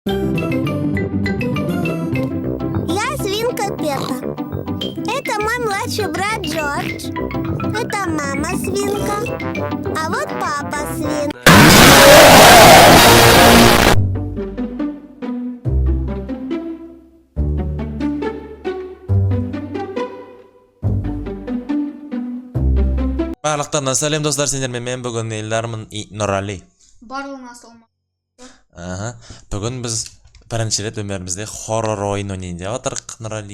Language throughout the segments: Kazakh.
Я свинка Пеппа. Это мой младший брат Джордж. Это мама свинка. А вот папа свин. Барлықтарына сәлем достар, сендермен мен бүгін елдармын Нұрали. Барлығына ассалаумағалейкум. Бүгін біз бірінші рет өмірімізде хоррор ойын ойнайын деп отырық Нұрали.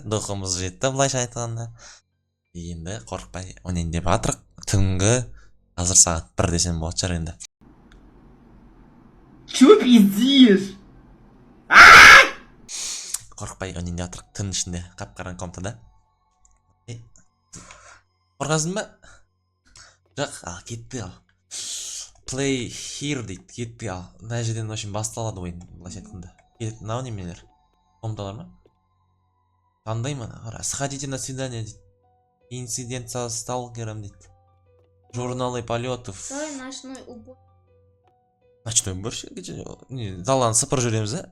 Дұқымыз жетті былайша айтқанда. Енді қорықпай ойнайын деп отырық. Түнгі қазір сағат 1 десем болады шығар енді. Чё пиздишь? Қорықпай ойнайын деп отырық. Түн ішінде қап-қараң комнатада. Қорқасың ба? Жоқ, кетті ал. Play here дейді, кетті ал. Мына жерден очень басталады ойын, былайша айтқанда. Мынау немелер? Комнаталар ма? Қандай ма? Сходите на свидание дейді. Инцидент со сталкером дейді. Журналы полетов. Давай ночной убор. Ночной уборщик? Даланы сыпырып жүреміз, а?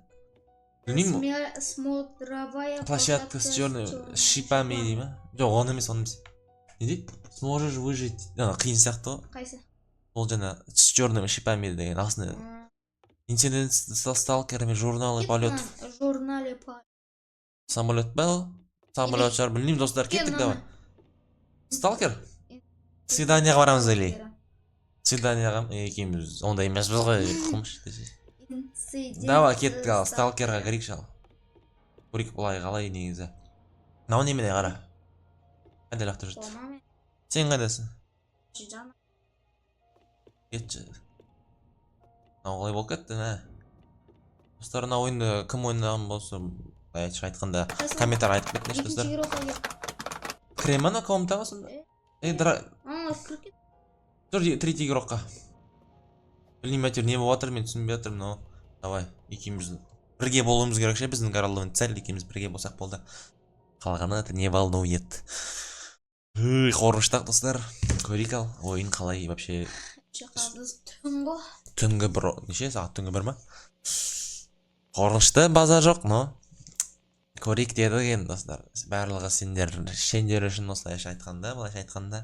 Білмеймін. Смотровая Площадка с черными шипами дейді ма? Жоқ, оны емес, оны емес. Не дейді? Сможешь выжить. Қиын сияқты ғой. Қайсы? Ол жаңа с черными шипами деген астында. Инцидент со сталкерами, журналы полетов. Журнале полетов. Самолет па ол? Самолет шығар, білмеймін достар, кеттік давай. Сталкер? Свиданияға барамыз или? Свиданияға екеуміз ондай емеспіз ғой. Давай кеттік ал, сталкерға кірейікші ал. Көрейік бұлай қалай негізі. Мынау немене қара? Қайда лақты жүрді? Сен қайдасың? Кетші. Мынау қалай болып кетті, мә? Достар, мына ойынды кім ойнаған болса, айтқанда комментар айтып кетіңізші достар. Кірем ана комнатаға сонда? Тұр, третий игрокқа. Білмеймін әйтеуір не болып жатыр, мен түсінбей жатырмын, но давай, екеуміз бірге болуымыз керек ше, біздің кораллығын царь екеуміз бірге болсақ болды. Қалғаны это не волнует. Қорқыныштақ достар, көрейік ал, ойын қалай вообще. Түн ғой. Түнгі бір, неше сағат түнгі бір ма? Қорқынышты база жоқ, но көрейік деді екен достар. Барлығы сендер үшін осылайша айтқанда, былайша айтқанда.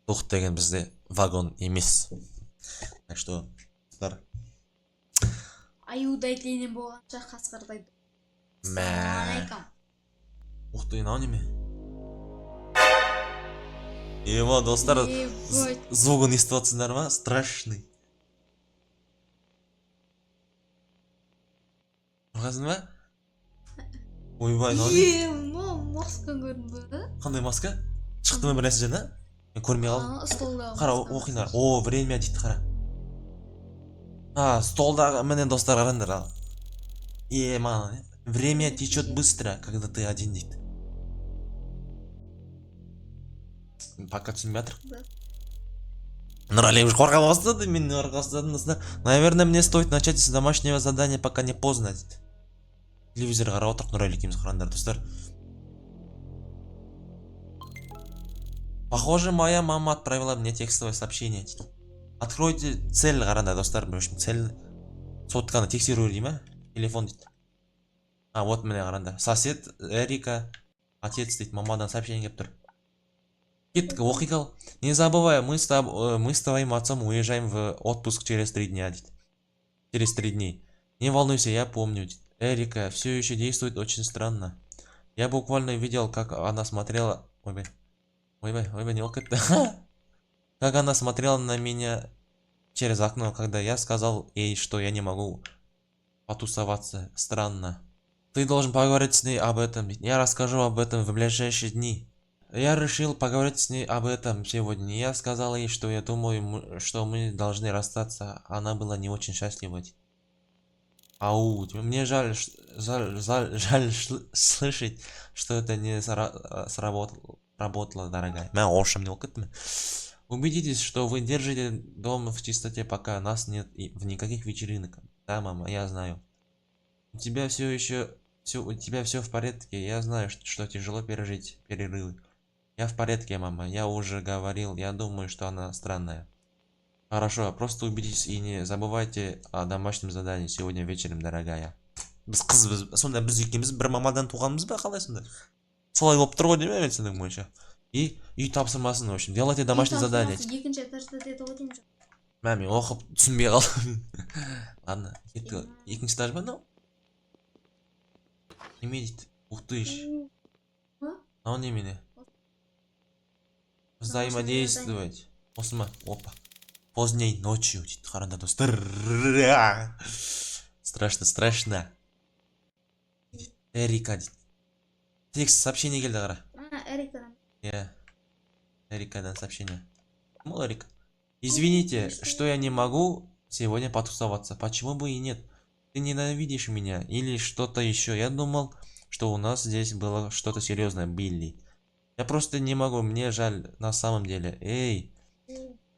Дух деген бізде вагон емес. Так что, достар. Аюдай ленен болғанша қасқырдайды. Мә. Ух ты, мынау неме? Ема, достар, звугын естіп отырсыңдар ма? Страшный. Қорқасың ба? Ойбай, мынау не? Маска көрінді. Қандай маска? Шықты ма бір нәрсе жана? Мен көрмей қалдым. Столдағы. Қара, оқиындар. О, время дейді, қара. Столдағы, міне достар, қараңдар ал. Ема, время течет быстро, когда ты один дейді. Пока түсінбей жатыр. Нұрали уже қорқа бастады, мен қорқа бастадым. Наверное, мне стоит начать с домашнего задания, пока не поздно дейді. Телевизор қарап отырып, Нұрали екеуміз қараңдар достар. Похоже, моя мама отправила мне текстовое сообщение дейді. Откройте цель қараңдар достар, в общем, цель сотканы тексеру дей ма? Телефон дейді. Вот міне қараңдар. Сосед Эрика, отец дейді, мамадан сообщение келіп тұр. Кеттік, оқиық ал. Не забывай, мы с твоим отцом уезжаем в отпуск через 3 дня дейді. Через 3 дней. Не волнуйся, я помню дейді. Эрика все еще действует очень странно. Я буквально видел, как она смотрела... Ойбай, не окетті. Как она смотрела на меня через окно, когда я сказал ей, что я не могу потусоваться. Странно. Ты должен поговорить с ней об этом. Я расскажу об этом в ближайшие дни. Я решил поговорить с ней об этом сегодня. Я сказал ей, что я думаю, что мы должны расстаться. Она была не очень счастлива. Ау, мне жаль слышать, что это не сработало, дорогая. Мен орысшам не оқыттым. Убедитесь, что вы держите дом в чистоте, пока нас нет в никаких вечеринок. Да, мама, я знаю. У тебя все в порядке. Я знаю, что тяжело пережить перерывы. Я в порядке, мама. Я уже говорил, я думаю, что она странная. Хорошо, просто убедитесь и не забывайте о домашнем задании сегодня вечером, дорогая. Біз қызбыз, сонда біз екеуміз бір мамадан туғанбыз ба, қалай сонда? Солай болып тұр ғой деймін мен сенің бойынша. И үй тапсырмасын, в общем, делайте домашнее задание. Екінші этажда деді ғой деймін. Мә, мен оқып түсінбей қалдым. Ладно, екінші этаж ба мынау? Неме дейді? Ух ты ж. Мынау немене? Взаимодействовать. Осы ма? Опа. Поздней ночью дейді. Қараңдар достар. Страшно. Эрика дейді. Текст сообщение келді қара. Эрикадан. Эрикадан сообщение. Кім Эрика? Извините, что я не могу сегодня потусоваться. Почему бы и нет? Ты ненавидишь меня или что-то еще? Я думал, что у нас здесь было что-то серьезное, Билли. Я просто не могу, мне жаль на самом деле. Эй,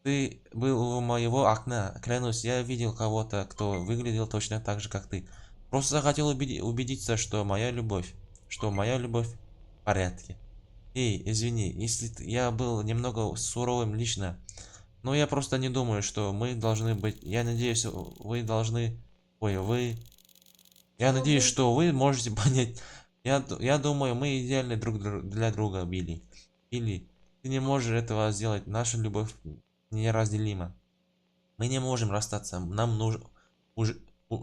ты был у моего окна. Клянусь, я видел кого-то, кто выглядел точно так же, как ты. Просто хотел убедиться, что моя любовь в порядке. Эй, извини, если я был немного суровым лично, но я просто не думаю, что мы должны быть... Я надеюсь, вы должны... Я надеюсь, что вы можете понять. Я думаю, мы идеальны друг для друга, Билли. Билли, ты не можешь этого сделать. Наша любовь неразделима. Мы не можем расстаться. Нам нужно...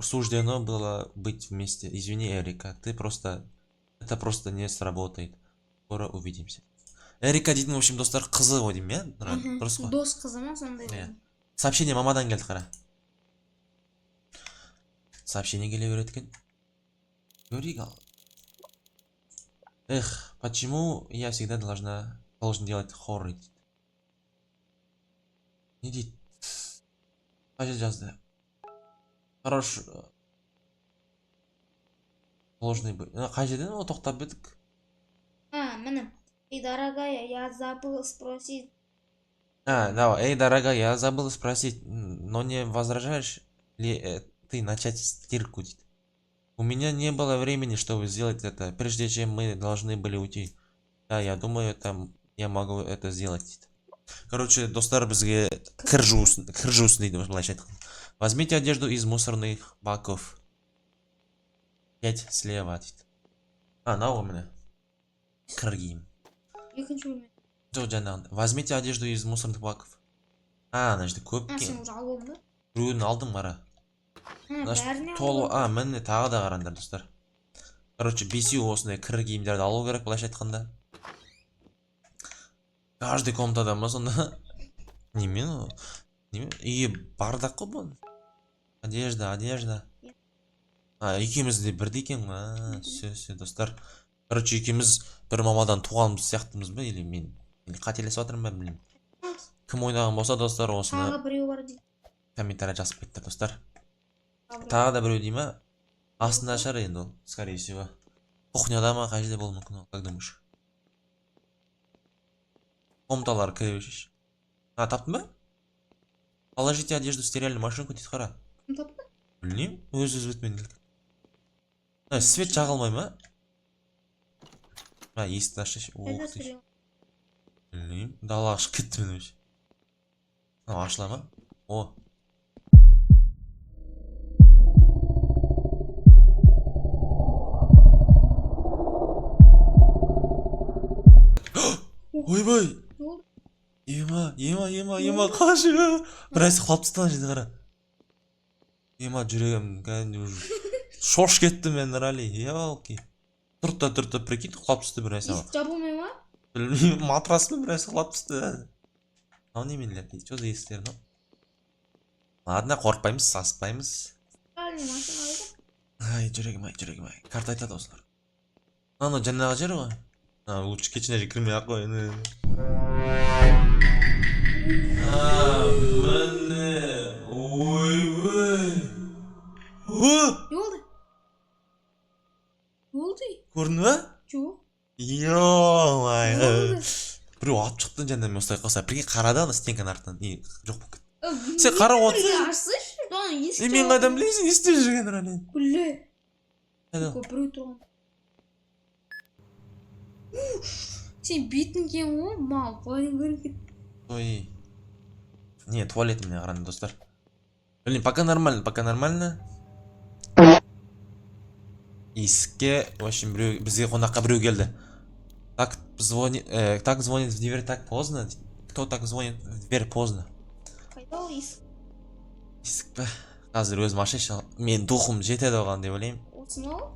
Суждено было быть вместе. Извини, Эрика, это просто не сработает. Скоро увидимся. Эрика дейтін, в общем, достар, қызы ғой деймін, иә? Дұрыс қой? Дос қызы ма сондай? Сообщение мамадан келді, қара. Сообщение келе береді екен. Көрейік ал. Эх, почему я всегда должен делать хоррор дейді. Не дейді? Қажет жазды. Хорош. Сложный бы. Қай жерден ол тоқтап бедік? Міне. Эй, дорогая, я забыл спросить. Давай. Эй, дорогая, я забыл спросить, но не возражаешь ли ты начать стирку? У меня не было времени, чтобы сделать это, прежде чем мы должны были уйти. Да, я думаю, я могу это сделать. Короче, достар бізге кір жуусын дейді, былайша айтқанда. Возьмите одежду из мусорных баков. 5 слева дейді. Мынау міне. Кір киім. Екінші бөлме. Жоқ, жаңағындай. Возьмите одежду из мусорных баков. Мына жерде көп Сен екен. уже алып ба? Біреуін алдым қара. Бәріне Толы, міне тағы да қараңдар достар. Короче, бесеу осындай кір киімдерді алу керек, былайша айтқанда. Каждый комнатада ма сонда? Немен? Үйі бардақ қой бұл. Одежда. Екеумізде бірдей екен. Все, достар. Короче, екеуміз бір мамадан туғанымыз сияқтымыз ба? Или мен қателесіп жатырмын ба, білмеймін. Кім ойнаған болса, достар, осыны тағы біреу бар дейді. комментарий жазып кетті, достар. Тағы да біреу дей ма? Астында шығар енді ол, скорее всего. Кухняда ма, қай жерде болуы мүмкін ол, как думаешь? Комнаталар кіре берші. Таптың ба? Положите одежду в стиральную машинку дейді, қара. Кім тапты? Білмеймін, өз бетімен келді. Свет жағылмай ма? Есікті ашшы. Ух ты. Білмеймін, далаға шығып кетті мен өші. Ашыла ма? О. Ойбай! Ема, қашы! Бірайсы құлап тұстан жеді қара. Ема, жүрегім кәдімде шош кетті мен, рали. Елки. Тұртта, прикинь, құлап түсті бірайсы. Есік жабылмай ма? Білмеймін, матрасымен бірайсы құлап түсті. Мынау неменелер дейді, что за есіктер, ну? Ладно, қорықпаймыз, саспаймыз. Ай, жүрегім. Карта айтады осылар. Ана жаңағы жер ғой. Лучше кешіне же кірмей ақ қой. Міне. Ойбай. Не болды? Көрдің ба? Жоқ. Йо-май. Біреу атып шықты жаңда мен осылай қалса. Бірге қарады ана стенканың артынан. Жоқ болып кетті. Сен қарап отырсың. Ашсайшы. Мен қайдан білесің, не істеп жүргенін рали. Біле. Қайда? Біреу тұрған. Сен бетін кен ғой, мал, қойын көріп кет. Ой. не туалетіме қараңдар достар. Блин, пока нормально. Есікке, в общем, бізге қонаққа біреу келді. Так звонит в дверь так поздно. Кто так звонит в дверь поздно? Қайда ол есік? Есік па. Қазір өзім ашайыншы. Мен духым жетеді оған деп ойлаймын. Осы ма ол?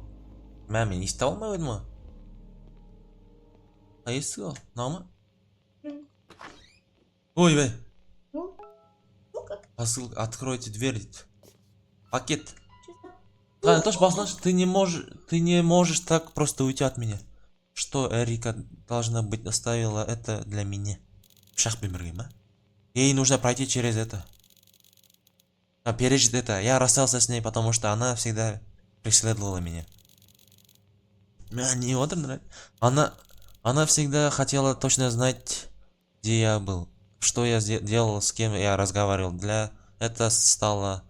Мен ести алмай қойдым ғой. Қай есік ол? Мынау ма? Ойбай. Ол? Ол как? Посылка, откройте дверь дейді. Пакет. Тош баслашы, ты не можешь так просто уйти от меня. Что Эрика должна быть оставила это для меня? Шах бимерги, ма? Ей нужно пройти через это. Пережить это. Я расстался с ней, потому что она всегда преследовала меня. Не вот она всегда хотела точно знать, где я был, что я делал, с кем я разговаривал. Для это стало.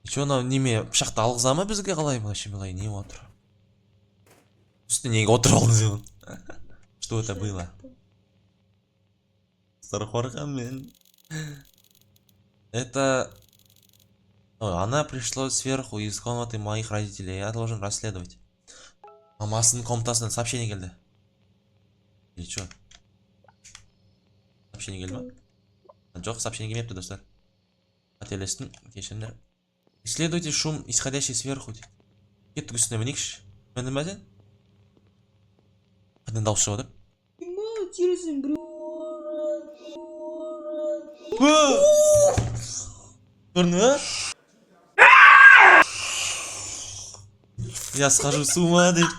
Че анау неме пышақты алғыза ма бізге қалай вообще былай не отыр? Үстіне неге отырып алдыңыз оған? Что это было? Стархорхан. Это... Она пришла сверху из комнаты моих родителей. Я должен расследовать. Мамасының комнатасынан сообщение келді. Или что? Сообщение келді ма? Жоқ, сообщение келмепті достар. Қателестім, кешіріңдер. Исследуйте шум, исходящий сверху. Кеттік үстіне мінейікші. Міндің бе сен? Қайдан дауыс шығып отыр? Терезен біреу. Көрдің бе? Я схожу с ума дейді.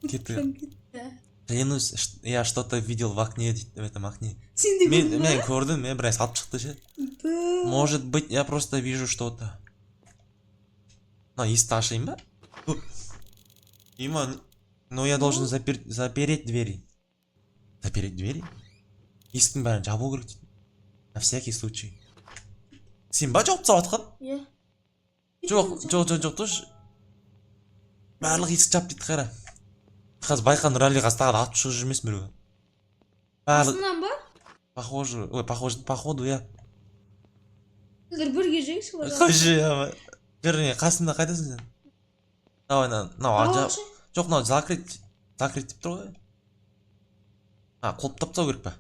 Кеттік. Клянусь, я что-то видел в окне, в этом окне. Мен көрдім, мен біраз алып шықты ше. Может быть, я просто вижу что-то. Есікті ашайын ба? Но я должен запереть двери. Запереть двери? Есіктің бәрін жабу керек дейді. На всякий случай. Сен ба жауып тастап жатқан? Иә. Жоқ, тош. Барлық есік жап дейді қара. Қазір байқан ралли қастағады атып шығып жүрмес біреу. Астынан ба? Походу, я. Сіздер бірге жейсіз ғой. Қойшы, біріне қасымда қайдасың сен? Жоқ, мынау закрыть деп тұр ғой. Құлып тастау керек па?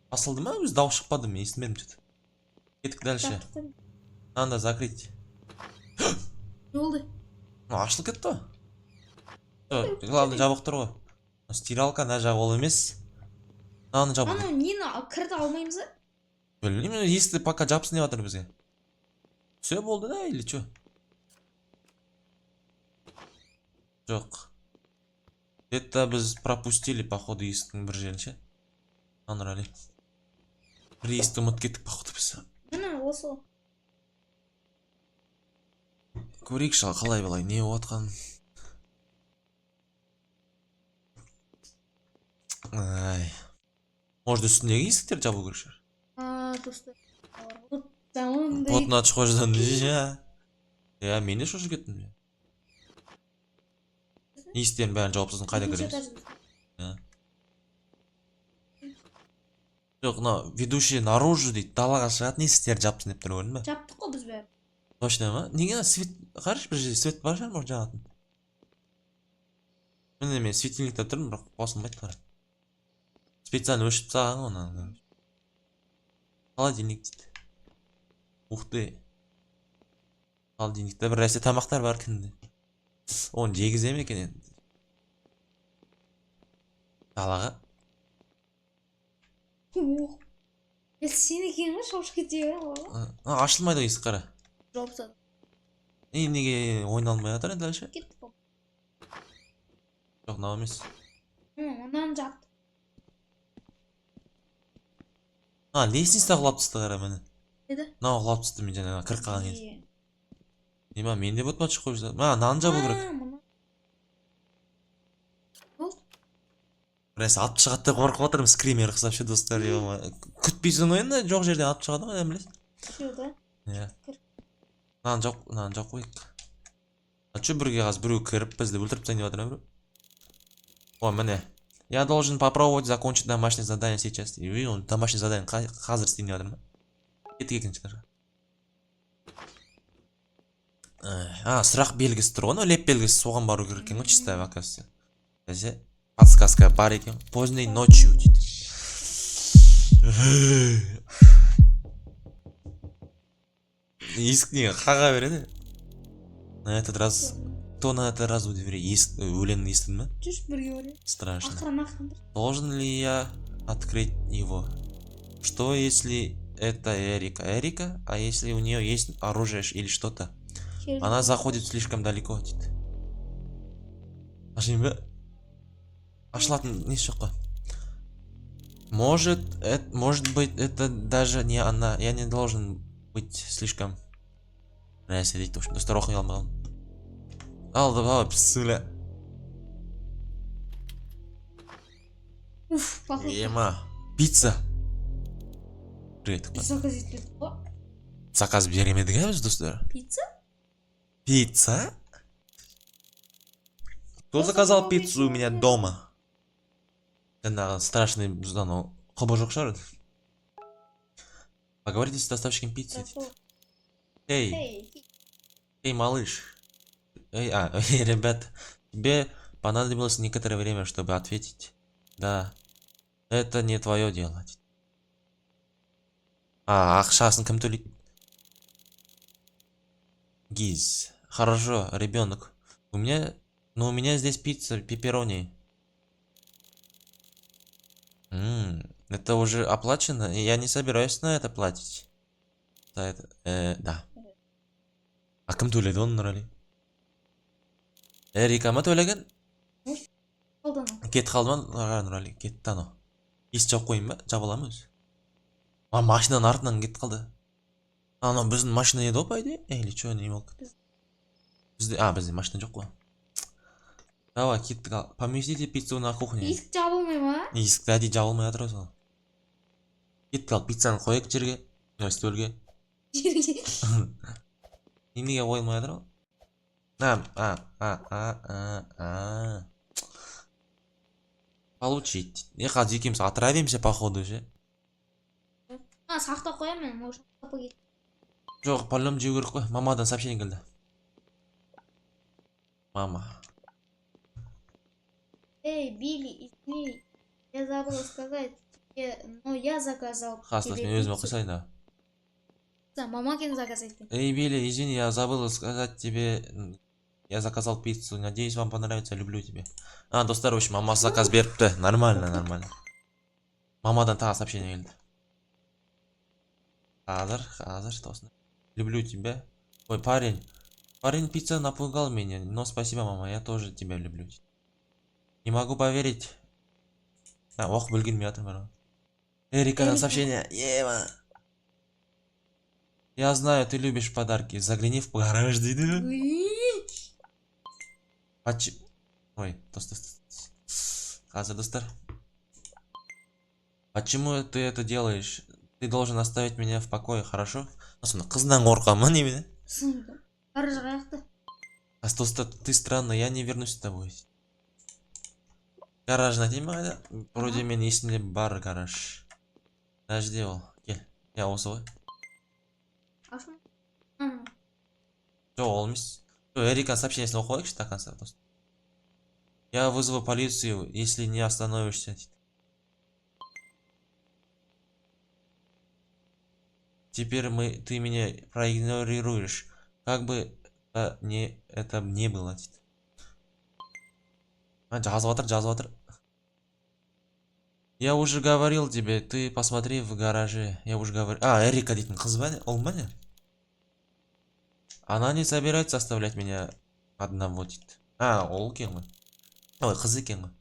Басылды ма? Өзі дауыс шықпады, мен естімедім что-то. Кеттік дальше. Надо закрыть. Не болды? Ашылып кетті ғой. Главный жабық тұр ғой. Стиралка, мына жағы ол емес. Мынаны жабық. Ана нені кірді алмаймыз ба? Білмеймін, есікті пока жапсын деп жатыр бізге. Все болды да, или что? Жоқ. Это біз пропустили, походу, есіктің бір жерін ше. Анырали. Бір есікті ұмыт кеттік, походу, біз. Міне, осы. Көрейік шал, қалай былай, не отқан. Может, үстіндегі есіктер жабу керек шығар? Достар. Замандай. Потын ашып қойжадан жа. Мен де шошып кеттім. Есіктерін бәрін жауыпсыздың қайда көреміз? Жоқ, ведущий наружу дейді, далаға шығатын есіктерді жапсын деп тұр, көрдің бе? Жаптық қой біз бәрі. Точно ма? Неге свет, қараш бір жерде свет бар шығар, может жағатын. Міне мен светильникте тұрмын, бірақ қосылмайды қара. Специально өшіп тастаған оны. Холодильник дейді. Ух ты. Холодильникте бір нәрсе тамақтар бар кімде. Оны жегізе ме екен енді? Далаға. Сен екен ғой, шауып кетейін ғой. Ашылмайды есік қара. Жауып тастады. Неге ойналмай жатыр енді дальше? Кеттік қой. Жоқ, мынау емес. Онан жапты. Лестница құлап түсті қара міне. Деді? Мынау құлап түсті мен жаңағы кіріп қалған кезде. Мен де бұтма шығып қойып жатыр. Нан жабу керек. Біресе атып шығады деп қорқып отырмын, скример қысап ше достар. Күтпейсің ғой енді, жоқ жерден атып шығады ғой, білесің. Иә. Нан жоқ қойық. Че бірге қазір біреу кіріп бізді өлтіріп тастайын деп жатыр біреу. Міне. Я должен попробовать закончить домашнее задание сейчас. И он домашнее задание қазір істейін деп жатыр ма? Кеттік екінші этажға. Сұрақ белгісі тұр ғой, анау леп белгісі, соған бару керек екен ғой, чистая вакансия. Бәзе, подсказка бар екен. Поздней ночью дейді. Есік неге қаға береді? На этот раз... Кто на этот раз у двери? Өлеңін естідің ме? Жүрші бірге өлең. Страшно. Ақырын. Должен ли я открыть его? Что если это Эрика? Эрика? А если у нее есть оружие или что-то? Она заходит слишком далеко. Ашlayын ба? Ашылатын несі жоқ қой. Может быть, это даже не она. Я не должен быть слишком... Нәрсе дейді, достар оқи алмаған. Алды, пісілі. Уф, походу. Ема. Пицца. Привет. Заказ етіледі ғой. Заказ беремедік біз, достар? Пицца? Пицца? Кто заказал пиццу у меня дома? Это страшный, ну, құбы жоқ шығар. Поговорите с доставщиком пиццы. Эй, малыш. Ребят, тебе понадобилось некоторое время, чтобы ответить. Да, это не твое дело. Ақшасын кім төлейді? Гиз. Хорошо, ребенок. У меня здесь пицца пепперони. Это уже оплачено? Я не собираюсь на это платить. Да. А кім төледі оны, Нұрали? Эрика ма төлеген? Кет қалды ма, Нұрали? Кетті анау. Ес жауып қойын ба? Жабыламын өзі. Машинаның артынан кетті қалды. Анау біздің машина еді ғой, пайда? Или что, не болды? Бізде машина жоқ қой. Давай, кеттік ал. Поместите пиццу на кухне. Есік жабылмай ма? Есік әдейі жабылмай жатыр ғой. Кеттік ал, пиццаны қояйық жерге. Стөлге. Жерге. Неге қойылмай жатыр ғой? Получить. Қазір екеуміз отравимся, походу, ше. Сақтап қоямын мен, может, сақтап кет. Жоқ, по-любому жеу керек қой. Мамадан сообщение келді. Мама. Эй, Билли, извини, я забыла сказать тебе, но я заказал Хастас, мен өзіме қойсайын да. Мама кем заказать? Эй, Билли, извини, я забыл сказать тебе. Я заказал пиццу. Надеюсь, вам понравится. Люблю тебя. Достар, в общем, мамасы заказ беріпті. Нормально. Мамадан тағы сообщение келді. Қазір, тосно. Люблю тебя. Ой, парень, пицца напугал меня. Но спасибо, мама, я тоже тебя люблю. Не могу поверить. Оқып үлгермей жатырмын. Эрикадан сообщение. Ева. Я знаю, ты любишь подарки. Загляни в гараж, дейді. Ой, Қазір, достар. Почему ты это делаешь? Ты должен оставить меня в покое, хорошо? Қыздан қорқамын немене? Гараж қаяқта? Достар, ты странно, я не вернусь с тобой. Гараж найти ма қайда? Вроде мен есімде бар гараж. Подожди ол. Кел. Я осы ғой. Жоқ, ол емес. Эрика сообщениесін оқып до конца. Я вызову полицию, если не остановишься. Теперь ты меня проигнорируешь. Как бы это не было. Жазып жатыр. Я уже говорил тебе, ты посмотри в гараже. Я уже говорил. Эрика дейтін қыз ба? Ол ма не? Она не собирается оставлять меня одного, дейді. Ол екен ғой. Ой, қыз екен ғой.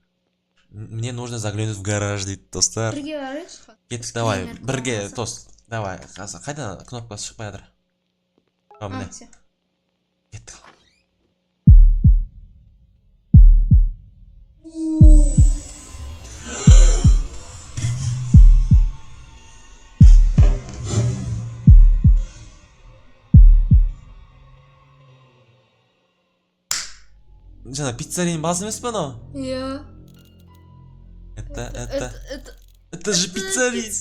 Мне нужно заглянуть в гараж, дейді, достар. Бірге барайықшы. Кеттік, давай. Бірге, тос. Давай. Қайда кнопкасы шықпай жатыр? Міне. Кеттік. Жаңа пиццарияның басы емес пе анау? Иә. Это же пиццерий.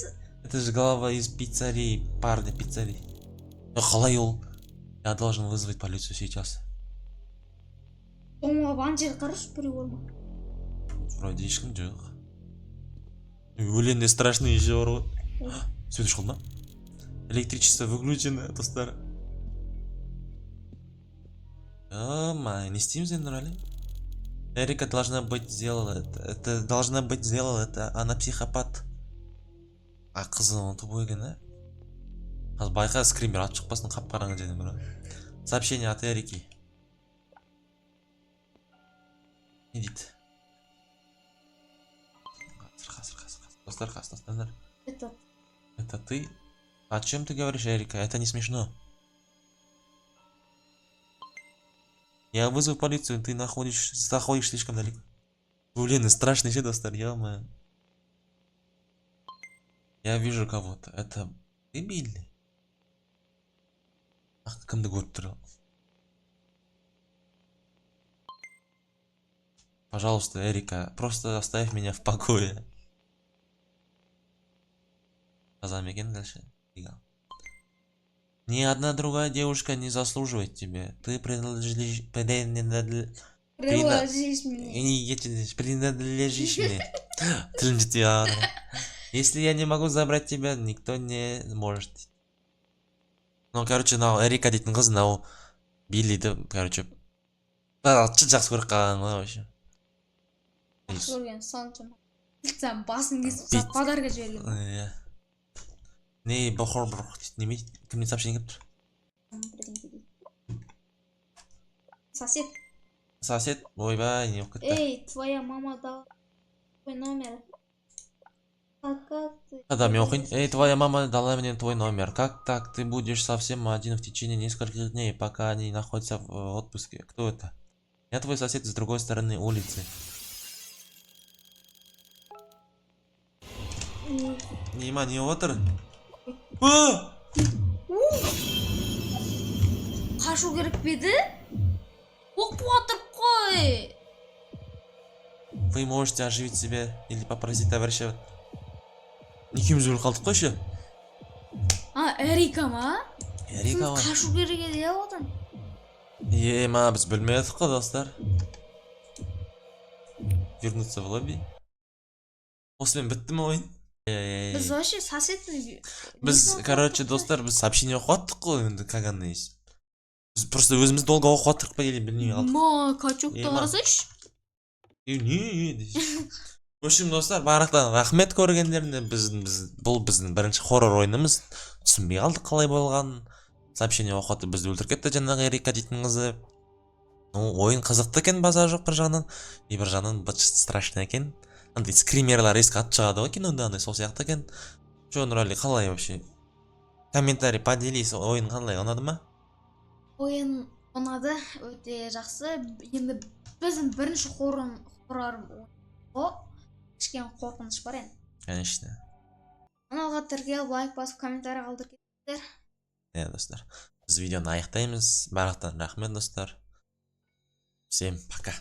Это же голова из пиццерии, парня пиццерии. Қалай ол? Я должен вызвать полицию сейчас. Ома ван жер қарашы біреу болма. Вроде ешкім жоқ. Өлеңде страшный еще бар ғой. Свет ушел, ма? Электричество выключено, достар. Не істейміз енді рали? Эрика должна быть сделала это. Это должна быть сделала это. Она психопат. А қызы оны тупой екен, а? Қазір байқа скример атып шықпасын қап-қараңғы жерден бір. Сообщение от Эрики. Не дейді? Достар, достар. Это ты? О чем ты говоришь, Эрика? Это не смешно. Я вызову полицию, ты заходишь слишком далеко. Блин, страшный же, достар, ё-моё. Я вижу кого-то. Это ты, Билли? Ах, кімді көріп тұр? Пожалуйста, Эрика, просто оставь меня в покое. Сказал екен дальше. Ни одна другая девушка не заслуживает тебя. Ты принадлежишь мне. Тілін жетпей қалған. Если я не могу забрать тебя, никто не может. Ну, короче, Эрика дейтін қыз, Биллиді, короче, жақсы көріп қалған ғой, вообще. Жақсы көрген, соншама. Сен басын кесіп, подарка жіберген. Не, бахор бір неме, кімнен сообщение келіп тұр? Сосед. Сосед? Ойбай, не болып кетті. Эй, твоя мама дала твой номер. Да, мен оқиын. Эй, твоя мама дала мне твой номер. Как так? Ты будешь совсем один в течение нескольких дней, пока они находятся в отпуске. Кто это? Я твой сосед с другой стороны улицы. Нема, не отыр? Қашу керек беді? Оқып отырып қой. Вы можете оживить себя или попросить товарища. Екеуміз өліп қалдық қой ше. Эрика ма? Эрика ма? Қашу керек еді я одан. Ма, біз білмедік қой, достар. Вернуться в лобби. Осымен бітті ме ойын? Біз вообще соседный. Біз, короче, достар, біз сообщение оқып аттық қой, енді каганный ес. Біз просто өзіміз долго оқып аттық па, или білмей қалдық. Ма, качокты қарасайшы. Не. В общем, достар, барақтан рахмет көргендеріне. Бұл біздің бірінші хоррор ойынымыз. Түсінбей қалдық қалай болған. Сообщение оқып бізді өлтіріп кетті жаңағы Эрика дейтін қызы. Ойын қызықты екен, базар жоқ бір жағынан. И бір жағынан страшный екен. Андай скримерлар еске атып шығады ғой кинода, андай сол сияқты екен. Че, Нұрали, қалай вообще? Комментарий поделись, ойын қалай, ұнады ма? Ойын ұнады, өте жақсы. Енді біздің бірінші хоррор о, кішкене қорқыныш бар енді. Конечно. Каналға тіркеліп, лайк басып, комментарий қалдырып кетіңіздер. Достар, біз видеоны аяқтаймыз. Барақтан рахмет, достар. Всем пока.